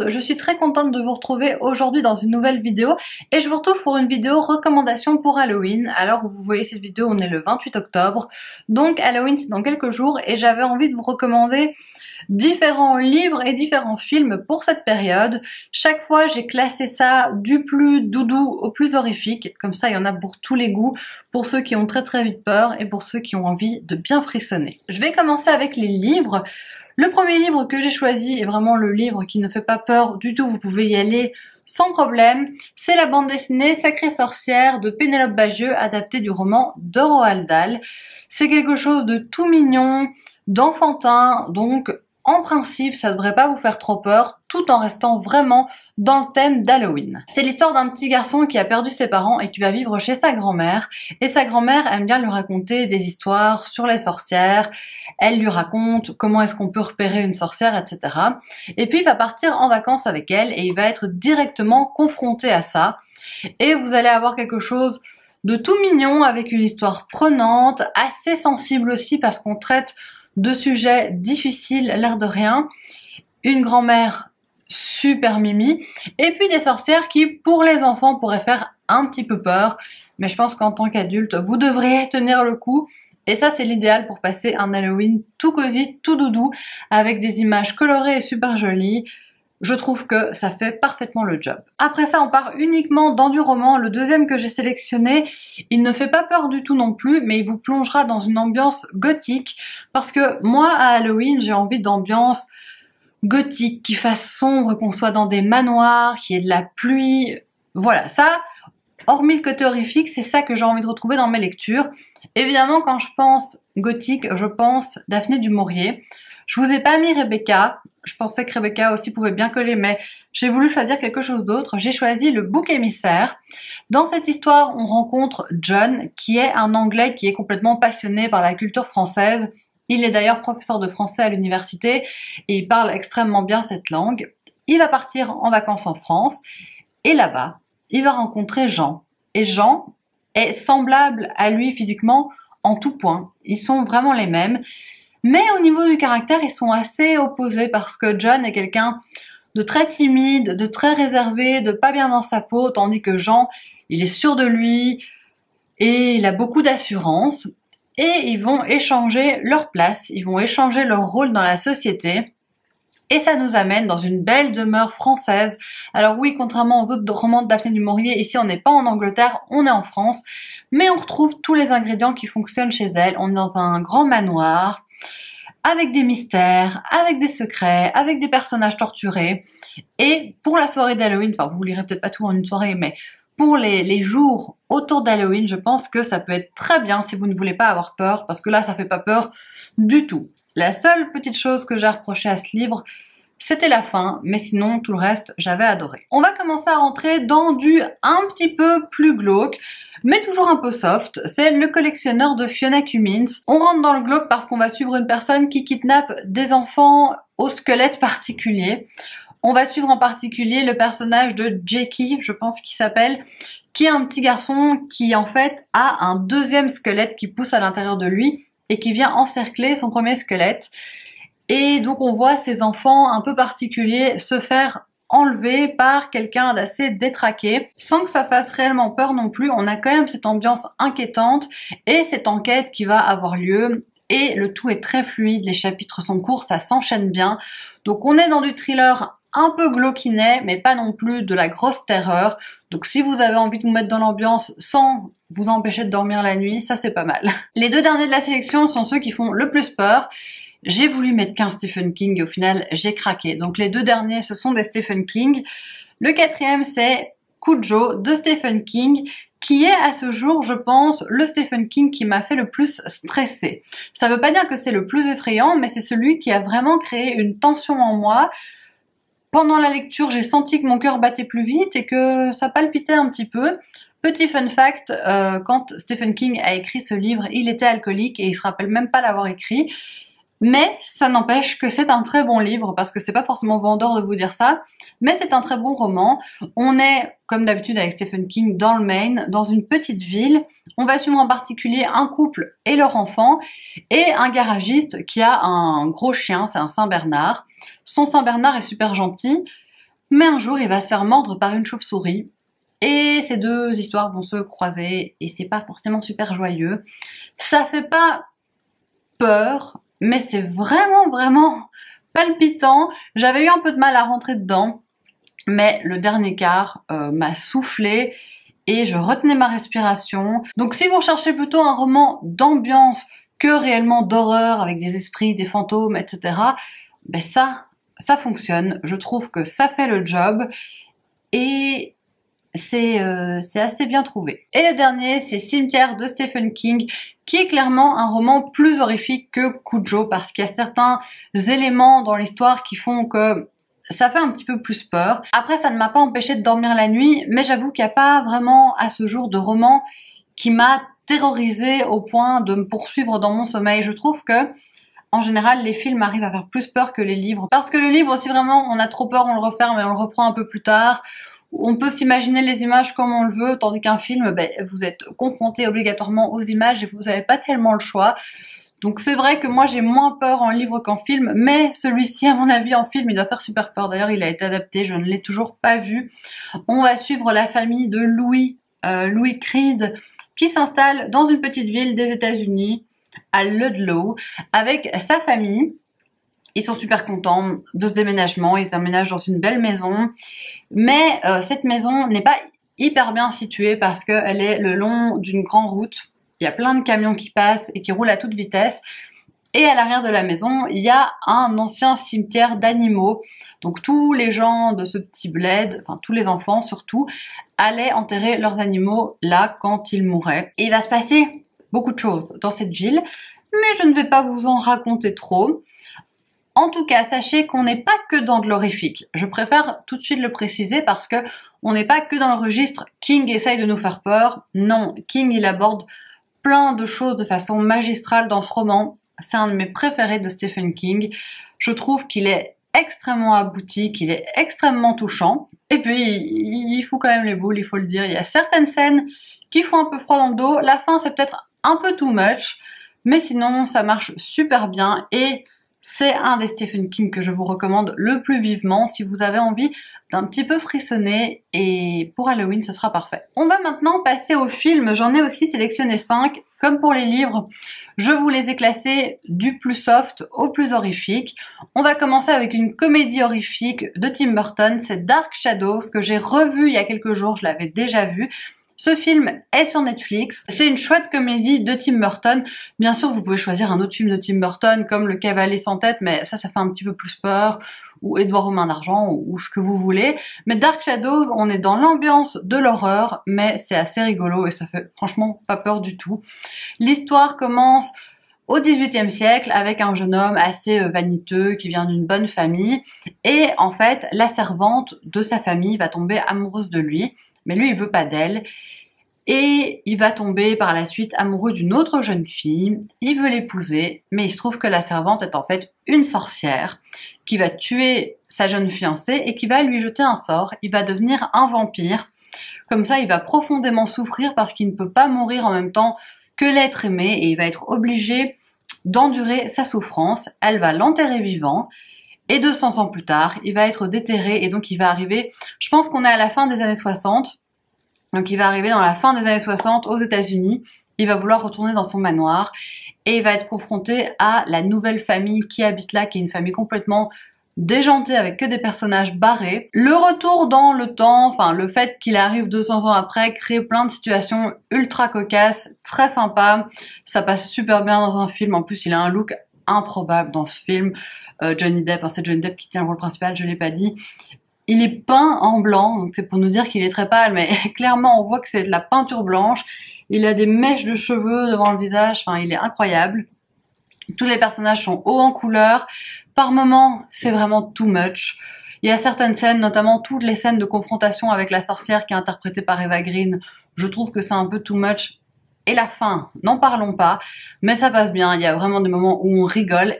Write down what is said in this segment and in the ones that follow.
je suis très contente de vous retrouver aujourd'hui dans une nouvelle vidéo et je vous retrouve pour une vidéo recommandation pour Halloween. Alors vous voyez cette vidéo, on est le 28 octobre, donc Halloween c'est dans quelques jours et j'avais envie de vous recommander différents livres et différents films pour cette période. Chaque fois j'ai classé ça du plus doudou au plus horrifique, comme ça il y en a pour tous les goûts, pour ceux qui ont très vite peur et pour ceux qui ont envie de bien frissonner. Je vais commencer avec les livres. Le premier livre que j'ai choisi est vraiment le livre qui ne fait pas peur du tout, vous pouvez y aller sans problème. C'est la bande dessinée Sacrée Sorcière de Pénélope Bagieux, adaptée du roman de Roald Dahl. C'est quelque chose de tout mignon, d'enfantin, donc en principe ça ne devrait pas vous faire trop peur, tout en restant vraiment dans le thème d'Halloween. C'est l'histoire d'un petit garçon qui a perdu ses parents et qui va vivre chez sa grand-mère. Et sa grand-mère aime bien lui raconter des histoires sur les sorcières. Elle lui raconte comment est-ce qu'on peut repérer une sorcière, etc. Et puis il va partir en vacances avec elle et il va être directement confronté à ça. Et vous allez avoir quelque chose de tout mignon avec une histoire prenante, assez sensible aussi parce qu'on traite de sujets difficiles, l'air de rien. Une grand-mère super mimi. Et puis des sorcières qui, pour les enfants, pourraient faire un petit peu peur. Mais je pense qu'en tant qu'adulte, vous devriez tenir le coup. Et ça, c'est l'idéal pour passer un Halloween tout cosy, tout doudou, avec des images colorées et super jolies. Je trouve que ça fait parfaitement le job. Après ça, on part uniquement dans du roman. Le deuxième que j'ai sélectionné, il ne fait pas peur du tout non plus, mais il vous plongera dans une ambiance gothique. Parce que moi, à Halloween, j'ai envie d'ambiance gothique, qui fasse sombre, qu'on soit dans des manoirs, qu'il y ait de la pluie. Voilà, ça, hormis le côté horrifique, c'est ça que j'ai envie de retrouver dans mes lectures. Évidemment, quand je pense gothique, je pense Daphné du Maurier. Je vous ai pas mis Rebecca. Je pensais que Rebecca aussi pouvait bien coller, mais j'ai voulu choisir quelque chose d'autre. J'ai choisi le bouc émissaire. Dans cette histoire, on rencontre John, qui est un Anglais qui est complètement passionné par la culture française. Il est d'ailleurs professeur de français à l'université et il parle extrêmement bien cette langue. Il va partir en vacances en France et là-bas, il va rencontrer Jean. Et Jean est semblable à lui physiquement en tout point. Ils sont vraiment les mêmes. Mais au niveau du caractère, ils sont assez opposés parce que John est quelqu'un de très timide, de très réservé, de pas bien dans sa peau, tandis que Jean, il est sûr de lui et il a beaucoup d'assurance. Et ils vont échanger leur place, ils vont échanger leur rôle dans la société. Et ça nous amène dans une belle demeure française. Alors oui, contrairement aux autres romans de Daphné du Maurier, ici on n'est pas en Angleterre, on est en France. Mais on retrouve tous les ingrédients qui fonctionnent chez elle. On est dans un grand manoir, avec des mystères, avec des secrets, avec des personnages torturés. Et pour la soirée d'Halloween, enfin vous lirez peut-être pas tout en une soirée, mais pour les jours autour d'Halloween, je pense que ça peut être très bien si vous ne voulez pas avoir peur, parce que là ça fait pas peur du tout. La seule petite chose que j'ai reproché à ce livre, c'était la fin, mais sinon tout le reste j'avais adoré. On va commencer à rentrer dans du un petit peu plus glauque, mais toujours un peu soft. C'est Le collectionneur de Fiona Cummins. On rentre dans le glauque parce qu'on va suivre une personne qui kidnappe des enfants au squelette particulier. On va suivre en particulier le personnage de Jackie, je pense qu'il s'appelle, qui est un petit garçon qui en fait a un deuxième squelette qui pousse à l'intérieur de lui et qui vient encercler son premier squelette. Et donc on voit ces enfants un peu particuliers se faire enlever par quelqu'un d'assez détraqué, sans que ça fasse réellement peur non plus. On a quand même cette ambiance inquiétante et cette enquête qui va avoir lieu. Et le tout est très fluide, les chapitres sont courts, ça s'enchaîne bien. Donc on est dans du thriller un peu glauquinet, mais pas non plus de la grosse terreur. Donc si vous avez envie de vous mettre dans l'ambiance sans vous empêcher de dormir la nuit, ça c'est pas mal. Les deux derniers de la sélection sont ceux qui font le plus peur. J'ai voulu mettre qu'un Stephen King et au final j'ai craqué. Donc les deux derniers ce sont des Stephen King. Le quatrième c'est Cujo de Stephen King, qui est à ce jour, je pense, le Stephen King qui m'a fait le plus stresser. Ça veut pas dire que c'est le plus effrayant, mais c'est celui qui a vraiment créé une tension en moi. Pendant la lecture, j'ai senti que mon cœur battait plus vite et que ça palpitait un petit peu. Petit fun fact, quand Stephen King a écrit ce livre, il était alcoolique et il se rappelle même pas l'avoir écrit. Mais ça n'empêche que c'est un très bon livre, parce que c'est pas forcément vendeur de vous dire ça, mais c'est un très bon roman. On est, comme d'habitude avec Stephen King, dans le Maine, dans une petite ville. On va suivre en particulier un couple et leur enfant, et un garagiste qui a un gros chien, c'est un Saint-Bernard. Son Saint-Bernard est super gentil, Mais un jour, il va se faire mordre par une chauve-souris. Et ces deux histoires vont se croiser et c'est pas forcément super joyeux. Ça fait pas peur, mais c'est vraiment palpitant. J'avais eu un peu de mal à rentrer dedans, mais le dernier quart m'a soufflé et je retenais ma respiration. Donc si vous recherchez plutôt un roman d'ambiance que réellement d'horreur avec des esprits, des fantômes, etc., ben ça fonctionne. Je trouve que ça fait le job et c'est assez bien trouvé. Et le dernier, c'est Cimetière de Stephen King, qui est clairement un roman plus horrifique que Cujo, parce qu'il y a certains éléments dans l'histoire qui font que ça fait un petit peu plus peur. Après, ça ne m'a pas empêché de dormir la nuit, mais j'avoue qu'il n'y a pas vraiment à ce jour de roman qui m'a terrorisée au point de me poursuivre dans mon sommeil. Je trouve que en général, les films arrivent à faire plus peur que les livres. Parce que le livre, si vraiment on a trop peur, on le referme et on le reprend un peu plus tard. On peut s'imaginer les images comme on le veut, tandis qu'un film, ben, vous êtes confronté obligatoirement aux images et vous n'avez pas tellement le choix. Donc c'est vrai que moi j'ai moins peur en livre qu'en film, mais celui-ci à mon avis en film il doit faire super peur. D'ailleurs il a été adapté, je ne l'ai toujours pas vu. On va suivre la famille de Louis Creed qui s'installe dans une petite ville des États-Unis, à Ludlow, avec sa famille. Ils sont super contents de ce déménagement, ils emménagent dans une belle maison, mais cette maison n'est pas hyper bien située parce qu'elle est le long d'une grande route. Il y a plein de camions qui passent et qui roulent à toute vitesse. Et à l'arrière de la maison, il y a un ancien cimetière d'animaux. Donc tous les gens de ce petit bled, enfin tous les enfants surtout, allaient enterrer leurs animaux là quand ils mouraient. Et il va se passer beaucoup de choses dans cette ville, mais je ne vais pas vous en raconter trop. En tout cas, sachez qu'on n'est pas que dans de l'horrifique. Je préfère tout de suite le préciser parce que on n'est pas que dans le registre King essaye de nous faire peur. Non, King il aborde plein de choses de façon magistrale dans ce roman. C'est un de mes préférés de Stephen King. Je trouve qu'il est extrêmement abouti, qu'il est extrêmement touchant. Et puis, il fout quand même les boules, il faut le dire. Il y a certaines scènes qui font un peu froid dans le dos. La fin, c'est peut-être un peu too much. Mais sinon, ça marche super bien. Et c'est un des Stephen King que je vous recommande le plus vivement si vous avez envie d'un petit peu frissonner, et pour Halloween ce sera parfait. On va maintenant passer aux films, j'en ai aussi sélectionné 5, comme pour les livres, je vous les ai classés du plus soft au plus horrifique. On va commencer avec une comédie horrifique de Tim Burton, c'est Dark Shadows, que j'ai revu il y a quelques jours, je l'avais déjà vu. Ce film est sur Netflix, c'est une chouette comédie de Tim Burton. Bien sûr, vous pouvez choisir un autre film de Tim Burton comme Le Cavalier sans tête, mais ça fait un petit peu plus peur, ou Édouard aux mains d'argent, ou ce que vous voulez. Mais Dark Shadows, on est dans l'ambiance de l'horreur, mais c'est assez rigolo et ça fait franchement pas peur du tout. L'histoire commence au XVIIIe siècle avec un jeune homme assez vaniteux qui vient d'une bonne famille, et en fait, la servante de sa famille va tomber amoureuse de lui. Mais lui, il veut pas d'elle. Et il va tomber par la suite amoureux d'une autre jeune fille. Il veut l'épouser, mais il se trouve que la servante est en fait une sorcière qui va tuer sa jeune fiancée et qui va lui jeter un sort. Il va devenir un vampire. Comme ça, il va profondément souffrir parce qu'il ne peut pas mourir en même temps que l'être aimé et il va être obligé d'endurer sa souffrance. Elle va l'enterrer vivant. Et 200 ans plus tard, il va être déterré et donc il va arriver, je pense qu'on est à la fin des années 60, donc il va arriver dans la fin des années 60 aux États-Unis, il va vouloir retourner dans son manoir et il va être confronté à la nouvelle famille qui habite là, qui est une famille complètement déjantée avec que des personnages barrés. Le retour dans le temps, enfin le fait qu'il arrive 200 ans après, crée plein de situations ultra cocasses, très sympas, ça passe super bien dans un film, en plus il a un look improbable dans ce film. Johnny Depp, hein, c'est Johnny Depp qui tient le rôle principal, je l'ai pas dit. Il est peint en blanc, donc c'est pour nous dire qu'il est très pâle, mais clairement on voit que c'est de la peinture blanche. Il a des mèches de cheveux devant le visage, enfin il est incroyable. Tous les personnages sont hauts en couleur. Par moments, c'est vraiment too much. Il y a certaines scènes, notamment toutes les scènes de confrontation avec la sorcière qui est interprétée par Eva Green. Je trouve que c'est un peu too much. Et la fin, n'en parlons pas, mais ça passe bien. Il y a vraiment des moments où on rigole,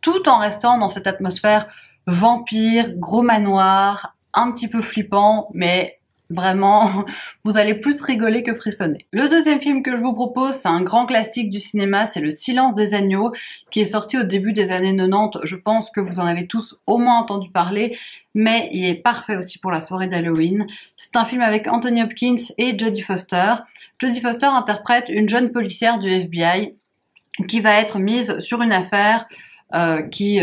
tout en restant dans cette atmosphère vampire, gros manoir, un petit peu flippant, mais Vraiment, vous allez plus rigoler que frissonner. Le deuxième film que je vous propose, c'est un grand classique du cinéma, c'est Le Silence des agneaux, qui est sorti au début des années 90. Je pense que vous en avez tous au moins entendu parler, mais il est parfait aussi pour la soirée d'Halloween. C'est un film avec Anthony Hopkins et Jodie Foster. Jodie Foster interprète une jeune policière du FBI qui va être mise sur une affaire qui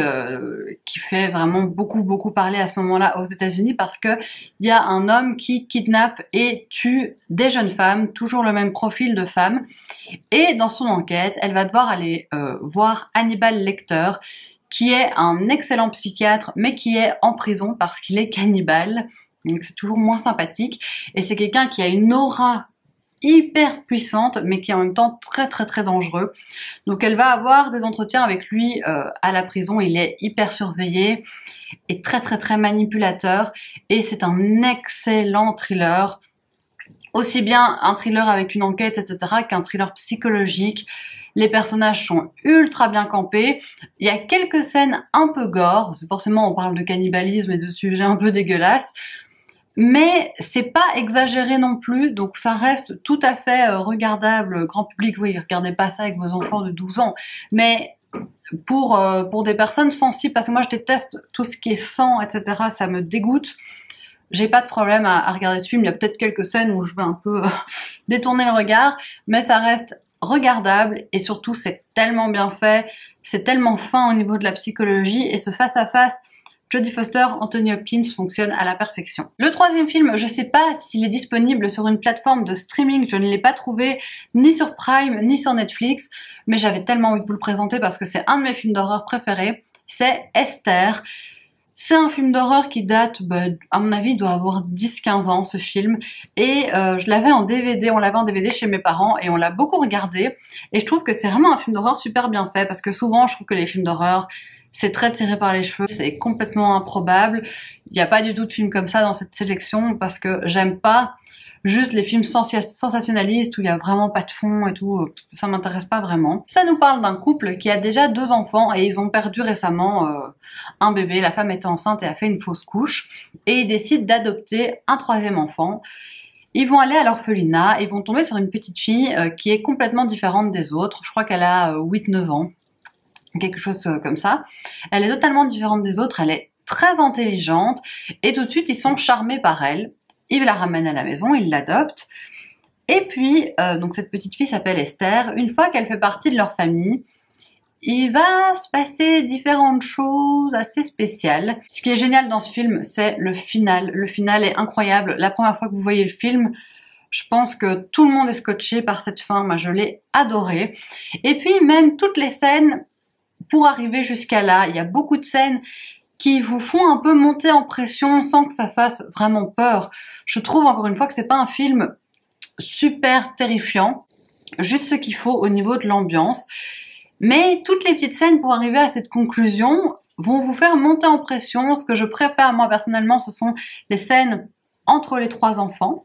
fait vraiment beaucoup parler à ce moment-là aux États-Unis, parce que il y a un homme qui kidnappe et tue des jeunes femmes, toujours le même profil de femme, et dans son enquête, elle va devoir aller voir Hannibal Lecter, qui est un excellent psychiatre, mais qui est en prison parce qu'il est cannibale, donc c'est toujours moins sympathique, et c'est quelqu'un qui a une aura hyper puissante, mais qui est en même temps très dangereux. Donc elle va avoir des entretiens avec lui à la prison. Il est hyper surveillé et très manipulateur, et c'est un excellent thriller, aussi bien un thriller avec une enquête etc qu'un thriller psychologique. Les personnages sont ultra bien campés, il y a quelques scènes un peu gore, forcément on parle de cannibalisme et de sujets un peu dégueulasses, mais c'est pas exagéré non plus, donc ça reste tout à fait regardable, grand public. Oui, regardez pas ça avec vos enfants de 12 ans, mais pour des personnes sensibles, parce que moi je déteste tout ce qui est sang, etc., ça me dégoûte. J'ai pas de problème à regarder ce film, il y a peut-être quelques scènes où je vais un peu détourner le regard, mais ça reste regardable, et surtout c'est tellement bien fait, c'est tellement fin au niveau de la psychologie, et ce face-à-face Jodie Foster, Anthony Hopkins fonctionne à la perfection. Le troisième film, je sais pas s'il est disponible sur une plateforme de streaming, je ne l'ai pas trouvé ni sur Prime ni sur Netflix, mais j'avais tellement envie de vous le présenter parce que c'est un de mes films d'horreur préférés, c'est Esther. C'est un film d'horreur qui date, à mon avis, il doit avoir 10-15 ans ce film, et je l'avais en DVD, on l'avait en DVD chez mes parents et on l'a beaucoup regardé, et je trouve que c'est vraiment un film d'horreur super bien fait, parce que souvent je trouve que les films d'horreur c'est très tiré par les cheveux, c'est complètement improbable. Il n'y a pas du tout de film comme ça dans cette sélection, parce que j'aime pas juste les films sensationnalistes où il y a vraiment pas de fond et tout, ça m'intéresse pas vraiment. Ça nous parle d'un couple qui a déjà 2 enfants et ils ont perdu récemment un bébé, la femme était enceinte et a fait une fausse couche, et ils décident d'adopter un 3e enfant. Ils vont aller à l'orphelinat, ils vont tomber sur une petite fille qui est complètement différente des autres, je crois qu'elle a 8-9 ans. Quelque chose comme ça. Elle est totalement différente des autres, elle est très intelligente, et tout de suite ils sont charmés par elle. Ils la ramènent à la maison, ils l'adoptent, et puis donc cette petite fille s'appelle Esther. Une fois qu'elle fait partie de leur famille, il va se passer différentes choses assez spéciales. Ce qui est génial dans ce film, c'est le final. Le final est incroyable. La première fois que vous voyez le film, je pense que tout le monde est scotché par cette fin. Moi, je l'ai adoré. Et puis même toutes les scènes pour arriver jusqu'à là, il y a beaucoup de scènes qui vous font un peu monter en pression sans que ça fasse vraiment peur. Je trouve encore une fois que c'est pas un film super terrifiant, juste ce qu'il faut au niveau de l'ambiance. Mais toutes les petites scènes pour arriver à cette conclusion vont vous faire monter en pression. Ce que je préfère moi personnellement, ce sont les scènes entre les 3 enfants,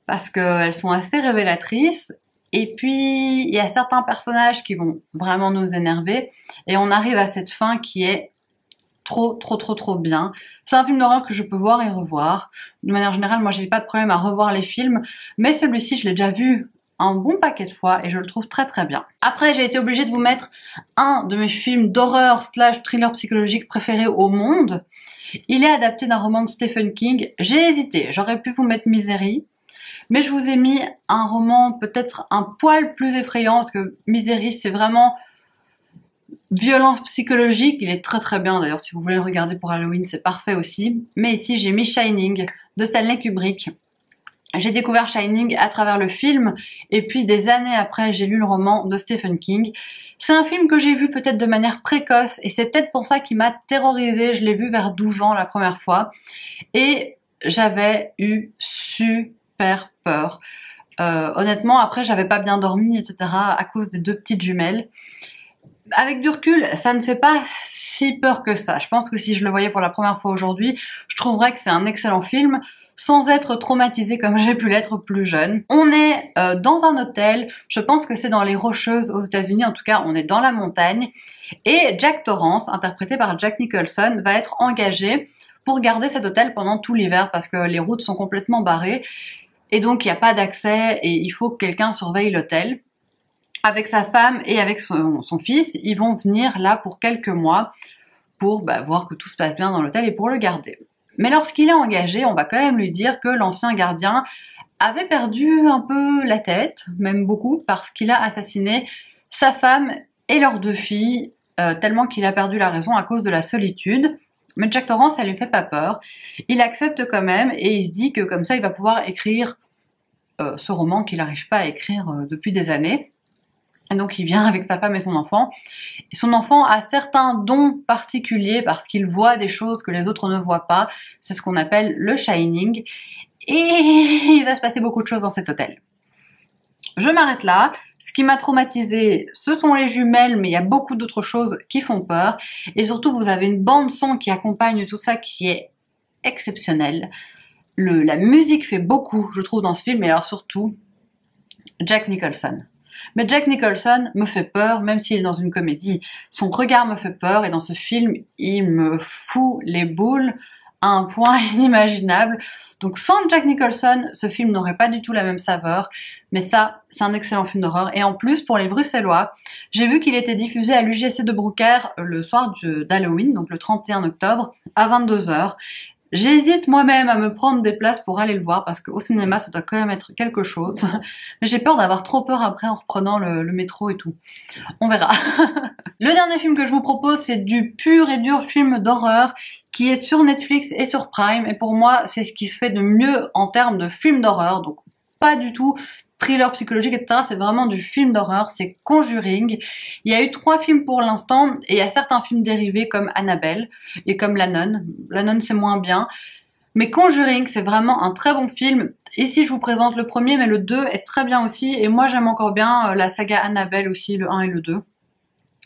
parce qu'elles sont assez révélatrices. Et puis, il y a certains personnages qui vont vraiment nous énerver, et on arrive à cette fin qui est trop bien. C'est un film d'horreur que je peux voir et revoir. De manière générale, moi j'ai pas de problème à revoir les films, mais celui-ci je l'ai déjà vu un bon paquet de fois et je le trouve très bien. Après, j'ai été obligée de vous mettre un de mes films d'horreur / thriller psychologique préférés au monde. Il est adapté d'un roman de Stephen King. J'ai hésité, j'aurais pu vous mettre Misery, mais je vous ai mis un roman peut-être un poil plus effrayant, parce que Misery c'est vraiment violence psychologique, il est très bien d'ailleurs, si vous voulez le regarder pour Halloween c'est parfait aussi. Mais ici j'ai mis Shining de Stanley Kubrick. J'ai découvert Shining à travers le film, et puis des années après j'ai lu le roman de Stephen King. C'est un film que j'ai vu peut-être de manière précoce, et c'est peut-être pour ça qu'il m'a terrorisée. Je l'ai vu vers 12 ans la première fois, et j'avais eu super peur. Honnêtement, après j'avais pas bien dormi, etc. à cause des 2 petites jumelles. Avec du recul, ça ne fait pas si peur que ça. Je pense que si je le voyais pour la première fois aujourd'hui, je trouverais que c'est un excellent film, sans être traumatisée comme j'ai pu l'être plus jeune. On est dans un hôtel, je pense que c'est dans les Rocheuses aux États-Unis, en tout cas on est dans la montagne, et Jack Torrance, interprété par Jack Nicholson, va être engagé pour garder cet hôtel pendant tout l'hiver parce que les routes sont complètement barrées et donc il n'y a pas d'accès et il faut que quelqu'un surveille l'hôtel. Avec sa femme et avec son fils, ils vont venir là pour quelques mois pour voir que tout se passe bien dans l'hôtel et pour le garder. Mais lorsqu'il est engagé, on va quand même lui dire que l'ancien gardien avait perdu un peu la tête, même beaucoup, parce qu'il a assassiné sa femme et leurs 2 filles, tellement qu'il a perdu la raison à cause de la solitude. Mais Jack Torrance, ça lui fait pas peur. Il accepte quand même et il se dit que comme ça, il va pouvoir écrire ce roman qu'il n'arrive pas à écrire depuis des années. Et donc il vient avec sa femme et son enfant. Et son enfant a certains dons particuliers parce qu'il voit des choses que les autres ne voient pas. C'est ce qu'on appelle le Shining. Et il va se passer beaucoup de choses dans cet hôtel. Je m'arrête là. Ce qui m'a traumatisée, ce sont les jumelles, mais il y a beaucoup d'autres choses qui font peur. Et surtout, vous avez une bande son qui accompagne tout ça qui est exceptionnelle. La musique fait beaucoup, je trouve, dans ce film. Et alors surtout, Jack Nicholson. Mais Jack Nicholson me fait peur, même s'il est dans une comédie. Son regard me fait peur et dans ce film, il me fout les boules à un point inimaginable. Donc sans Jack Nicholson, ce film n'aurait pas du tout la même saveur. Mais ça, c'est un excellent film d'horreur. Et en plus, pour les Bruxellois, j'ai vu qu'il était diffusé à l'UGC de Brooker le soir d'Halloween, donc le 31 octobre, à 22 h. J'hésite moi-même à me prendre des places pour aller le voir parce qu'au cinéma ça doit quand même être quelque chose. Mais j'ai peur d'avoir trop peur après en reprenant le métro et tout. On verra. Le dernier film que je vous propose, c'est du pur et dur film d'horreur qui est sur Netflix et sur Prime. Et pour moi, c'est ce qui se fait de mieux en termes de film d'horreur. Donc pas du tout thriller psychologique, etc. C'est vraiment du film d'horreur, c'est Conjuring. Il y a eu 3 films pour l'instant, et il y a certains films dérivés comme Annabelle et comme La Nonne. La Nonne c'est moins bien, mais Conjuring c'est vraiment un très bon film. Ici je vous présente le premier, mais le 2 est très bien aussi, et moi j'aime encore bien la saga Annabelle aussi, le 1 et le 2.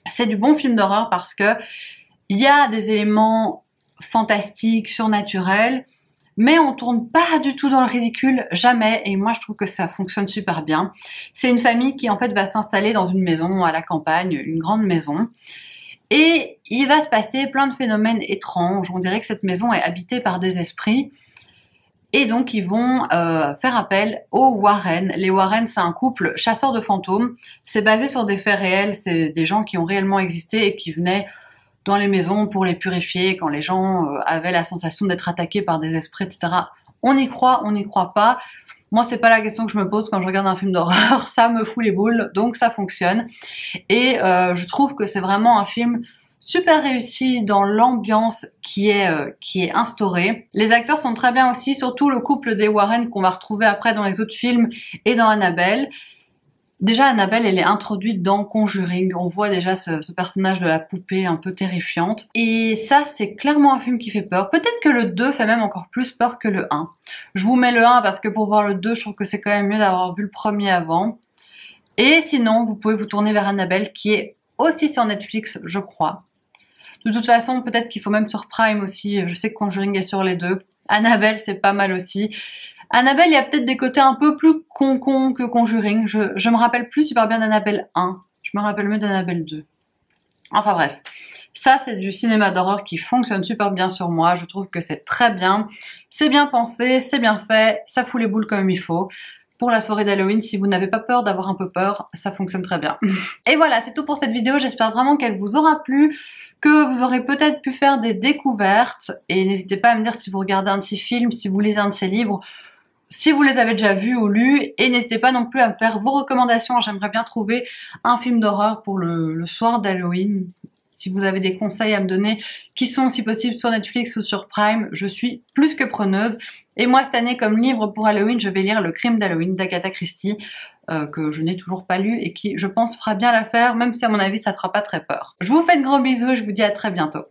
C'est du bon film d'horreur parce que il y a des éléments fantastiques, surnaturels, mais on tourne pas du tout dans le ridicule, jamais, et moi je trouve que ça fonctionne super bien. C'est une famille qui en fait va s'installer dans une maison à la campagne, une grande maison, et il va se passer plein de phénomènes étranges. On dirait que cette maison est habitée par des esprits, et donc ils vont faire appel aux Warren. Les Warren, c'est un couple chasseur de fantômes, c'est basé sur des faits réels, c'est des gens qui ont réellement existé et qui venaient dans les maisons pour les purifier quand les gens avaient la sensation d'être attaqués par des esprits, etc. On y croit, on n'y croit pas. Moi, c'est pas la question que je me pose quand je regarde un film d'horreur. Ça me fout les boules, donc ça fonctionne. Et je trouve que c'est vraiment un film super réussi dans l'ambiance qui est instaurée. Les acteurs sont très bien aussi, surtout le couple des Warren qu'on va retrouver après dans les autres films et dans Annabelle. Déjà, Annabelle, elle est introduite dans Conjuring. On voit déjà ce personnage de la poupée un peu terrifiante. Et ça, c'est clairement un film qui fait peur. Peut-être que le 2 fait même encore plus peur que le 1. Je vous mets le 1 parce que pour voir le 2, je trouve que c'est quand même mieux d'avoir vu le premier avant. Et sinon, vous pouvez vous tourner vers Annabelle, qui est aussi sur Netflix, je crois. De toute façon, peut-être qu'ils sont même sur Prime aussi. Je sais que Conjuring est sur les 2. Annabelle, c'est pas mal aussi. Annabelle, il y a peut-être des côtés un peu plus con que Conjuring. Je me rappelle plus super bien d'Annabelle 1. Je me rappelle mieux d'Annabelle 2. Enfin bref. Ça, c'est du cinéma d'horreur qui fonctionne super bien sur moi. Je trouve que c'est très bien. C'est bien pensé, c'est bien fait. Ça fout les boules comme il faut. Pour la soirée d'Halloween, si vous n'avez pas peur d'avoir un peu peur, ça fonctionne très bien. Et voilà, c'est tout pour cette vidéo. J'espère vraiment qu'elle vous aura plu, que vous aurez peut-être pu faire des découvertes. Et n'hésitez pas à me dire si vous regardez un de ces films, si vous lisez un de ces livres, si vous les avez déjà vus ou lus, et n'hésitez pas non plus à me faire vos recommandations. J'aimerais bien trouver un film d'horreur pour le soir d'Halloween. Si vous avez des conseils à me donner qui sont si possible sur Netflix ou sur Prime, je suis plus que preneuse. Et moi cette année, comme livre pour Halloween, je vais lire Le Crime d'Halloween d'Agatha Christie, que je n'ai toujours pas lu et qui, je pense, fera bien l'affaire, même si à mon avis ça fera pas très peur. Je vous fais de gros bisous, je vous dis à très bientôt.